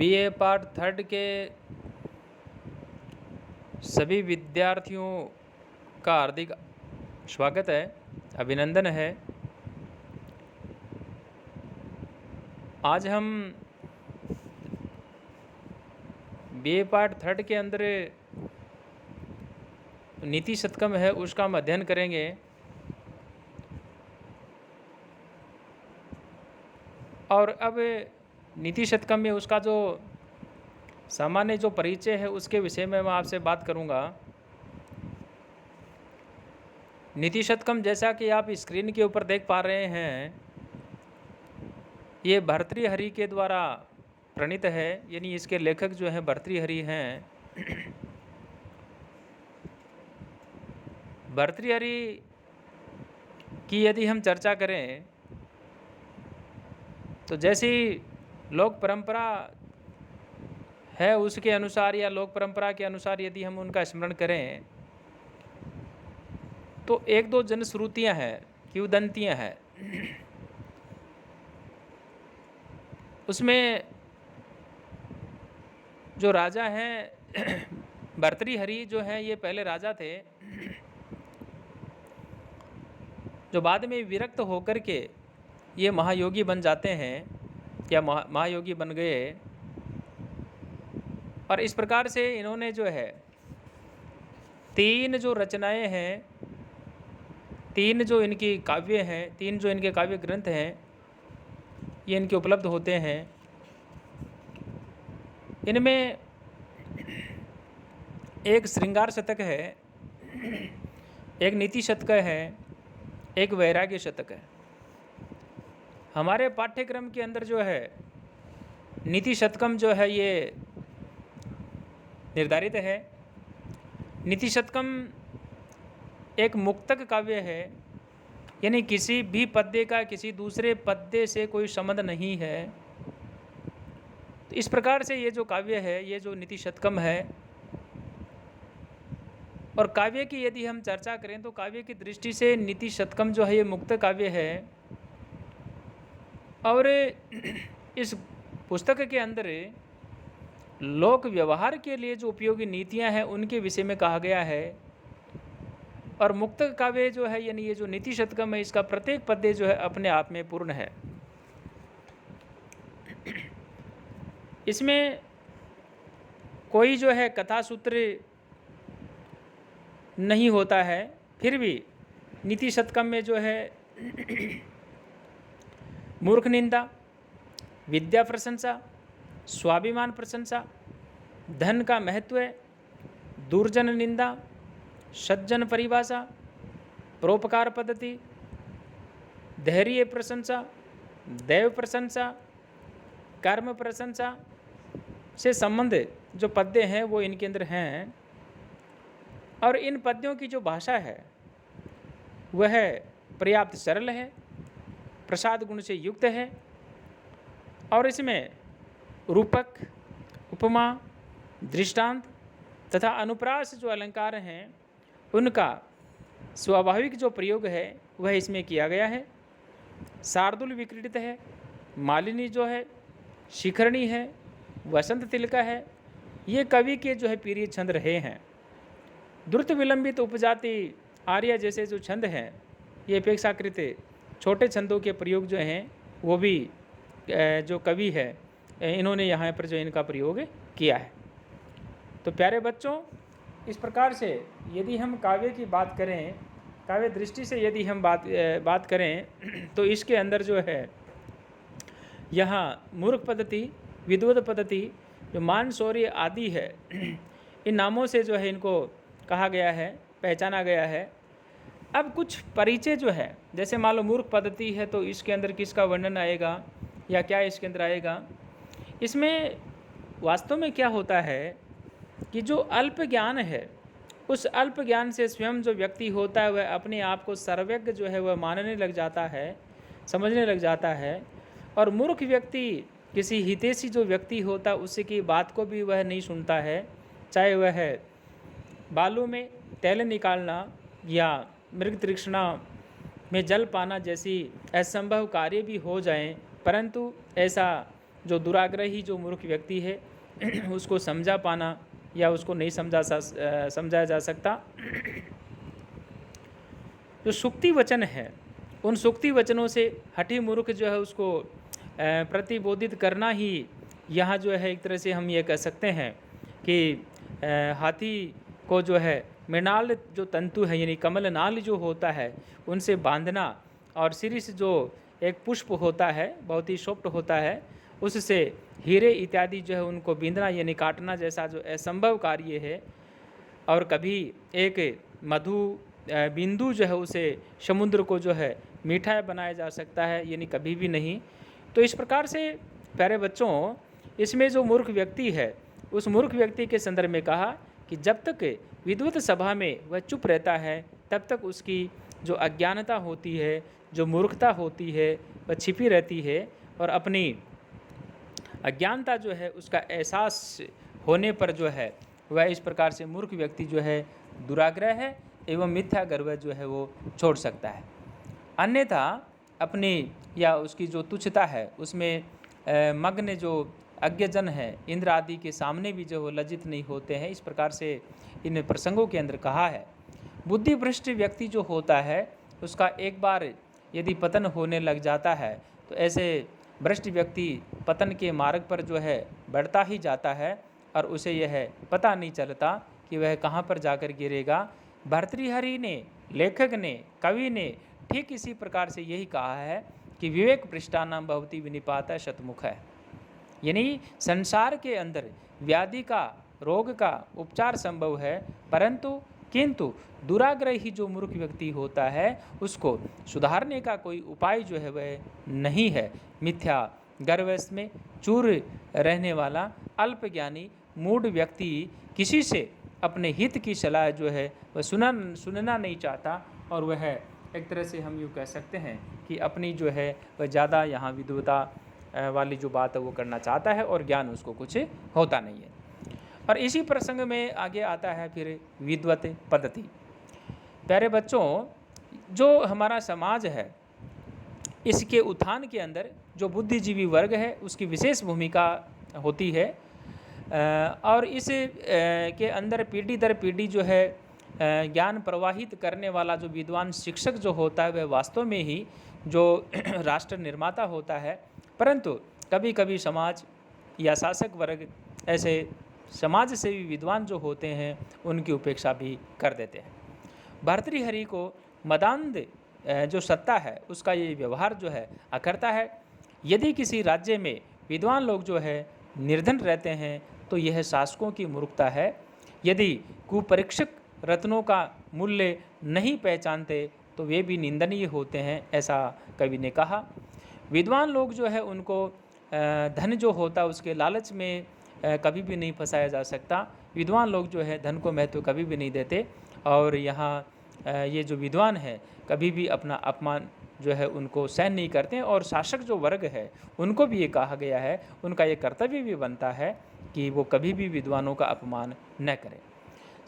BA part third के सभी विद्यार्थियों का हार्दिक स्वागत है, अभिनंदन है। आज हम बीए पार्ट थर्ड के अंदर नीति शतकम है उसका हम अध्ययन करेंगे। और अब नीति शतकम में उसका जो सामान्य जो परिचय है उसके विषय में मैं आपसे बात करूंगा। नीति शतकम जैसा कि आप स्क्रीन के ऊपर देख पा रहे हैं, ये भर्तृहरि के द्वारा प्रणीत है, यानी इसके लेखक जो हैं भर्तृहरि हैं। भर्तृहरि की यदि हम चर्चा करें तो जैसी लोक परंपरा है उसके अनुसार या लोक परंपरा के अनुसार यदि हम उनका स्मरण करें तो एक दो जनश्रुतियाँ हैं, किंवदंतियाँ हैं। उसमें जो राजा हैं भर्तृहरि जो हैं ये पहले राजा थे, जो बाद में विरक्त होकर के ये महायोगी बन जाते हैं या महायोगी बन गए। और इस प्रकार से इन्होंने जो है तीन जो रचनाएं हैं, तीन जो इनकी काव्य हैं, तीन जो इनके काव्य ग्रंथ हैं, ये इनके उपलब्ध होते हैं। इनमें एक श्रृंगार शतक है, एक नीति शतक है, एक वैराग्य शतक है। हमारे पाठ्यक्रम के अंदर जो है नीति शतकम जो है ये निर्धारित है। नीति शतकम एक मुक्तक काव्य है, यानी किसी भी पद्य का किसी दूसरे पद्य से कोई संबंध नहीं है। तो इस प्रकार से ये जो काव्य है, ये जो नीति शतकम है, और काव्य की यदि हम चर्चा करें तो काव्य की दृष्टि से नीति शतकम जो है ये मुक्त काव्य है। और इस पुस्तक के अंदर लोक व्यवहार के लिए जो उपयोगी नीतियां हैं उनके विषय में कहा गया है। और मुक्त काव्य जो है यानी ये जो नीति शतकम है, इसका प्रत्येक पद्य जो है अपने आप में पूर्ण है। इसमें कोई जो है कथा सूत्र नहीं होता है, फिर भी नीति शतकम में जो है मूर्ख निंदा, विद्या प्रशंसा, स्वाभिमान प्रशंसा, धन का महत्व, दुर्जन निंदा, सज्जन परिभाषा, परोपकार पद्धति, धैर्य प्रशंसा, दैव प्रशंसा, कर्म प्रशंसा से संबंधित जो पद्य हैं वो इनके अंदर हैं। और इन पद्यों की जो भाषा है वह पर्याप्त सरल है, प्रसाद गुण से युक्त है। और इसमें रूपक, उपमा, दृष्टांत तथा अनुप्रास जो अलंकार हैं उनका स्वाभाविक जो प्रयोग है वह इसमें किया गया है। शार्दुल विक्रीडित है, मालिनी जो है, शिखरणी है, वसंत तिलका है, ये कवि के जो है प्रिय छंद रहे हैं। द्रुत विलंबित उपजाति आर्य जैसे जो छंद हैं ये अपेक्षाकृत छोटे छंदों के प्रयोग जो हैं वो भी जो कवि है इन्होंने यहाँ पर जो इनका प्रयोग किया है। तो प्यारे बच्चों, इस प्रकार से यदि हम काव्य की बात करें, काव्य दृष्टि से यदि हम बात करें तो इसके अंदर जो है यहाँ मूर्ख पद्धति, विद्वत पद्धति, जो मान शौर्य आदि है, इन नामों से जो है इनको कहा गया है, पहचाना गया है। अब कुछ परिचय जो है, जैसे मान लो मूर्ख पद्धति है तो इसके अंदर किसका वर्णन आएगा या क्या इसके अंदर आएगा। इसमें वास्तव में क्या होता है कि जो अल्प ज्ञान है उस अल्प ज्ञान से स्वयं जो व्यक्ति होता है वह अपने आप को सर्वज्ञ जो है वह मानने लग जाता है, समझने लग जाता है। और मूर्ख व्यक्ति किसी हितैषी जो व्यक्ति होता है उसकी बात को भी वह नहीं सुनता है, चाहे वह बालू में तेल निकालना या मृग तृष्णा में जल पाना जैसी असंभव कार्य भी हो जाएं, परंतु ऐसा जो दुराग्रही जो मूर्ख व्यक्ति है उसको समझा पाना या उसको नहीं समझाया जा सकता। जो सूक्ति वचन है, उन सूक्ति वचनों से हठी मूर्ख जो है उसको प्रतिबोधित करना ही यहाँ जो है एक तरह से हम ये कह सकते हैं कि हाथी को जो है मृणाल जो तंतु है यानी कमल नाल जो होता है उनसे बांधना, और शीर्ष जो एक पुष्प होता है बहुत ही सॉफ्ट होता है उससे हीरे इत्यादि जो है उनको बींधना यानी काटना जैसा जो असंभव कार्य है, और कभी एक मधु बिंदु जो है उसे समुद्र को जो है मीठा बनाया जा सकता है, यानी कभी भी नहीं। तो इस प्रकार से प्यारे बच्चों, इसमें जो मूर्ख व्यक्ति है उस मूर्ख व्यक्ति के संदर्भ में कहा कि जब तक विद्वत सभा में वह चुप रहता है तब तक उसकी जो अज्ञानता होती है, जो मूर्खता होती है, वह छिपी रहती है, और अपनी अज्ञानता जो है उसका एहसास होने पर जो है वह इस प्रकार से मूर्ख व्यक्ति जो है दुराग्रह है एवं मिथ्या गर्व जो है वो छोड़ सकता है। अन्यथा अपनी या उसकी जो तुच्छता है उसमें मग्न जो अज्ञजन है इंद्र आदि के सामने भी जो लज्जित नहीं होते हैं। इस प्रकार से इन प्रसंगों के अंदर कहा है। बुद्धिभ्रष्ट व्यक्ति जो होता है उसका एक बार यदि पतन होने लग जाता है तो ऐसे भ्रष्ट व्यक्ति पतन के मार्ग पर जो है बढ़ता ही जाता है और उसे यह पता नहीं चलता कि वह कहाँ पर जाकर गिरेगा। भर्तृहरि ने, लेखक ने, कवि ने ठीक इसी प्रकार से यही कहा है कि विवेक पृष्ठानाम भवति विनिपाता शतमुख है, यानी संसार के अंदर व्याधि का, रोग का उपचार संभव है, किंतु दुराग्रही जो मूर्ख व्यक्ति होता है उसको सुधारने का कोई उपाय जो है वह नहीं है। मिथ्या गर्वस में चूर रहने वाला अल्पज्ञानी मूढ़ व्यक्ति किसी से अपने हित की सलाह जो है वह सुनना नहीं चाहता, और वह एक तरह से हम यूँ कह सकते हैं कि अपनी जो है वह ज़्यादा यहाँ विद्वता वाली जो बात है वो करना चाहता है और ज्ञान उसको कुछ होता नहीं है। और इसी प्रसंग में आगे आता है फिर विद्वत पद्धति। प्यारे बच्चों, जो हमारा समाज है इसके उत्थान के अंदर जो बुद्धिजीवी वर्ग है उसकी विशेष भूमिका होती है, और इस के अंदर पीढ़ी दर पीढ़ी जो है ज्ञान प्रवाहित करने वाला जो विद्वान शिक्षक जो होता है वह वास्तव में ही जो राष्ट्र निर्माता होता है। परंतु कभी कभी समाज या शासक वर्ग ऐसे समाज सेवी विद्वान जो होते हैं उनकी उपेक्षा भी कर देते हैं। भर्तृहरि को मदान्ध जो सत्ता है उसका ये व्यवहार जो है करता है। यदि किसी राज्य में विद्वान लोग जो है निर्धन रहते हैं तो यह शासकों की मूर्खता है। यदि कुपरीक्षक रत्नों का मूल्य नहीं पहचानते तो वे भी निंदनीय होते हैं, ऐसा कवि ने कहा। विद्वान लोग जो है उनको धन जो होता है उसके लालच में कभी भी नहीं फंसाया जा सकता। विद्वान लोग जो है धन को महत्व कभी भी नहीं देते, और यहाँ ये जो विद्वान है कभी भी अपना अपमान जो है उनको सहन नहीं करते हैं। और शासक जो वर्ग है उनको भी ये कहा गया है, उनका ये कर्तव्य भी बनता है कि वो कभी भी विद्वानों का अपमान न करें।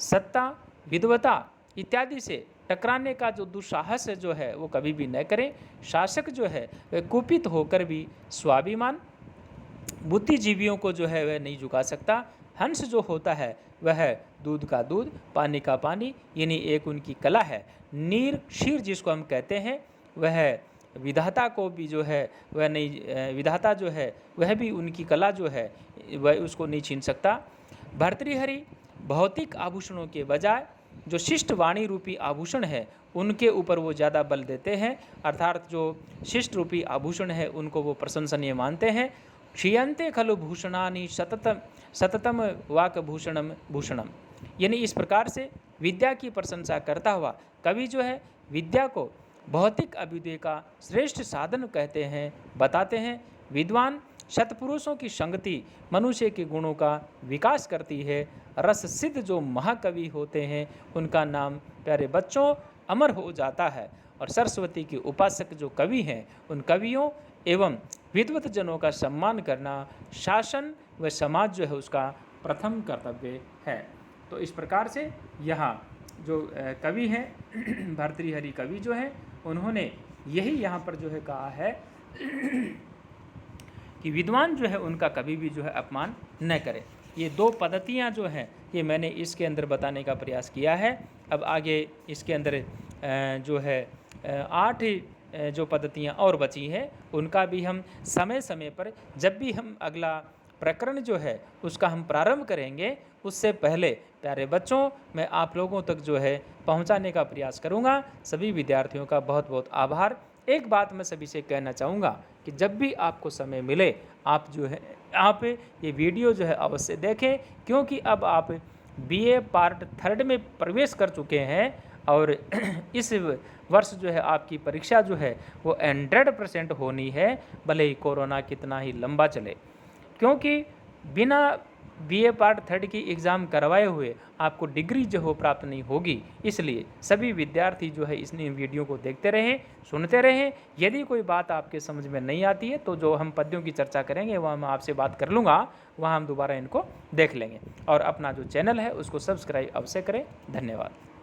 सत्ता, विद्वता इत्यादि से टकराने का जो दुस्साहस जो है वो कभी भी न करें। शासक जो है वह कुपित होकर भी स्वाभिमान बुद्धिजीवियों को जो है वह नहीं झुका सकता। हंस जो होता है वह दूध का दूध, पानी का पानी, यानी एक उनकी कला है। नीर क्षीर जिसको हम कहते हैं वह विधाता को भी जो है वह नहीं, विधाता जो है वह भी उनकी कला जो है वह उसको नहीं छीन सकता। भर्तृहरि भौतिक आभूषणों के बजाय जो शिष्ट वाणी रूपी आभूषण है उनके ऊपर वो ज़्यादा बल देते हैं, अर्थात जो शिष्ट रूपी आभूषण है उनको वो प्रशंसनीय मानते हैं। क्षीयन्ते खलु भूषणानि सततम वाक्भूषणम भूषणम, यानी इस प्रकार से विद्या की प्रशंसा करता हुआ कवि जो है विद्या को भौतिक अभ्युदय का श्रेष्ठ साधन कहते हैं, बताते हैं। विद्वान शतपुरुषों की संगति मनुष्य के गुणों का विकास करती है। रस सिद्ध जो महाकवि होते हैं उनका नाम प्यारे बच्चों अमर हो जाता है, और सरस्वती के उपासक जो कवि हैं उन कवियों एवं विद्वत जनों का सम्मान करना शासन व समाज जो है उसका प्रथम कर्तव्य है। तो इस प्रकार से यहाँ जो कवि हैं भर्तृहरि कवि जो हैं उन्होंने यही यहाँ पर जो है कहा है कि विद्वान जो है उनका कभी भी जो है अपमान न करे। ये 2 पद्धतियाँ जो हैं ये मैंने इसके अंदर बताने का प्रयास किया है। अब आगे इसके अंदर जो है 8 जो पद्धतियाँ और बची हैं उनका भी हम समय समय पर, जब भी हम अगला प्रकरण जो है उसका हम प्रारंभ करेंगे उससे पहले प्यारे बच्चों मैं आप लोगों तक जो है पहुंचाने का प्रयास करूंगा। सभी विद्यार्थियों का बहुत बहुत आभार। एक बात मैं सभी से कहना चाहूँगा कि जब भी आपको समय मिले आप जो है आप ये वीडियो जो है अवश्य देखें, क्योंकि अब आप BA पार्ट 3 में प्रवेश कर चुके हैं और इस वर्ष जो है आपकी परीक्षा जो है वो 100% होनी है, भले ही कोरोना कितना ही लंबा चले, क्योंकि बिना BA पार्ट 3 की एग्ज़ाम करवाए हुए आपको डिग्री जो हो प्राप्त नहीं होगी। इसलिए सभी विद्यार्थी जो है इस वीडियो को देखते रहें, सुनते रहें। यदि कोई बात आपके समझ में नहीं आती है तो जो हम पद्यों की चर्चा करेंगे वहाँ मैं आपसे बात कर लूँगा, वहाँ हम दोबारा इनको देख लेंगे। और अपना जो चैनल है उसको सब्सक्राइब अवश्य करें। धन्यवाद।